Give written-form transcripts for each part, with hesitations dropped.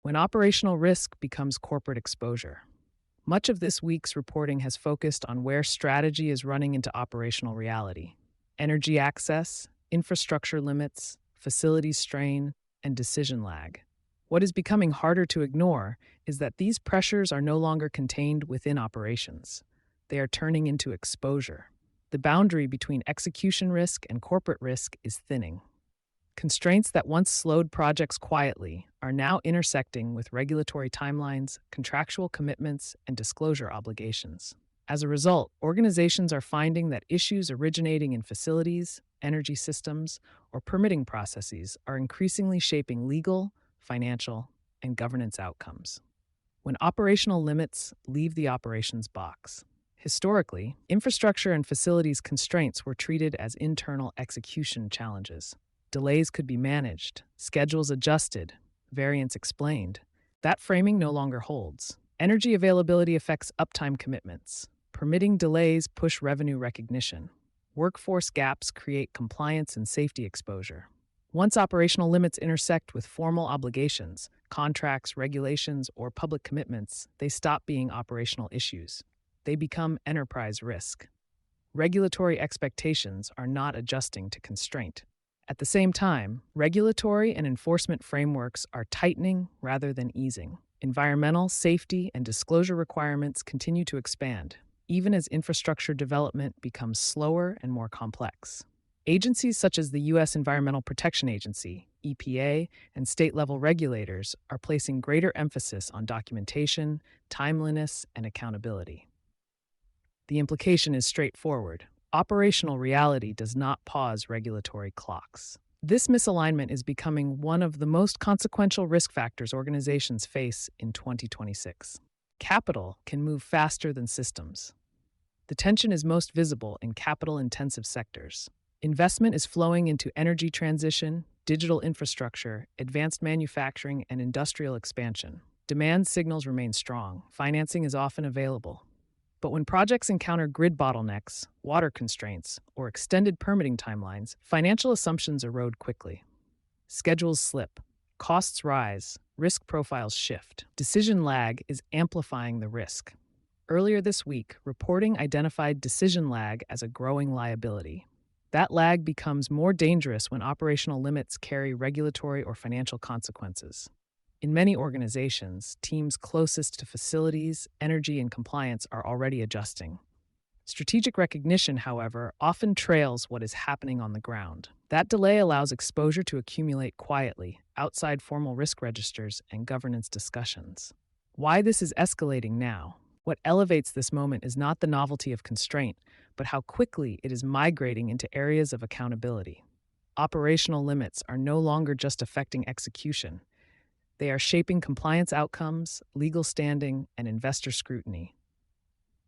when operational risk becomes corporate exposure. Much of this week's reporting has focused on where strategy is running into operational reality: energy access, infrastructure limits, facilities strain, and decision lag. What is becoming harder to ignore is that these pressures are no longer contained within operations. They are turning into exposure. The boundary between execution risk and corporate risk is thinning. Constraints that once slowed projects quietly are now intersecting with regulatory timelines, contractual commitments, and disclosure obligations. As a result, organizations are finding that issues originating in facilities, energy systems, or permitting processes are increasingly shaping legal, financial, and governance outcomes. When operational limits leave the operations box. Historically, infrastructure and facilities constraints were treated as internal execution challenges. Delays could be managed, schedules adjusted, variance explained. That framing no longer holds. Energy availability affects uptime commitments. Permitting delays push revenue recognition. Workforce gaps create compliance and safety exposure. Once operational limits intersect with formal obligations, contracts, regulations, or public commitments, they stop being operational issues. They become enterprise risk. Regulatory expectations are not adjusting to constraint. At the same time, regulatory and enforcement frameworks are tightening rather than easing. Environmental, safety, and disclosure requirements continue to expand, even as infrastructure development becomes slower and more complex. Agencies such as the U.S. Environmental Protection Agency, EPA, and state-level regulators are placing greater emphasis on documentation, timeliness, and accountability. The implication is straightforward. Operational reality does not pause regulatory clocks. This misalignment is becoming one of the most consequential risk factors organizations face in 2026. Capital can move faster than systems. The tension is most visible in capital-intensive sectors. Investment is flowing into energy transition, digital infrastructure, advanced manufacturing, and industrial expansion. Demand signals remain strong. Financing is often available. But when projects encounter grid bottlenecks, water constraints, or extended permitting timelines, financial assumptions erode quickly. Schedules slip, costs rise, risk profiles shift. Decision lag is amplifying the risk. Earlier this week, reporting identified decision lag as a growing liability. That lag becomes more dangerous when operational limits carry regulatory or financial consequences. In many organizations, teams closest to facilities, energy, and compliance are already adjusting. Strategic recognition, however, often trails what is happening on the ground. That delay allows exposure to accumulate quietly, outside formal risk registers and governance discussions. Why this is escalating now? What elevates this moment is not the novelty of constraint, but how quickly it is migrating into areas of accountability. Operational limits are no longer just affecting execution. They are shaping compliance outcomes, legal standing, and investor scrutiny.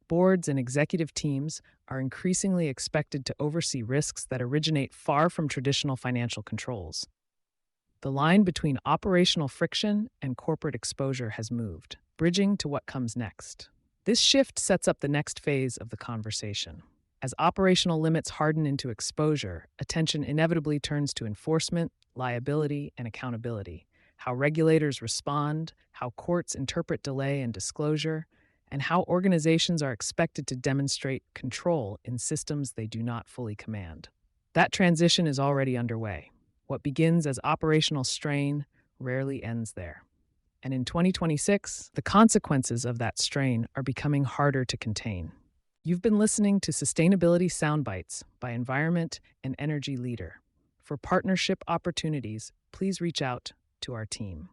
Boards and executive teams are increasingly expected to oversee risks that originate far from traditional financial controls. The line between operational friction and corporate exposure has moved, bridging to what comes next. This shift sets up the next phase of the conversation. As operational limits harden into exposure, attention inevitably turns to enforcement, liability, and accountability. How regulators respond, how courts interpret delay and disclosure, and how organizations are expected to demonstrate control in systems they do not fully command. That transition is already underway. What begins as operational strain rarely ends there. And in 2026, the consequences of that strain are becoming harder to contain. You've been listening to Sustainability Soundbites by Environment and Energy Leader. For partnership opportunities, please reach out to our team.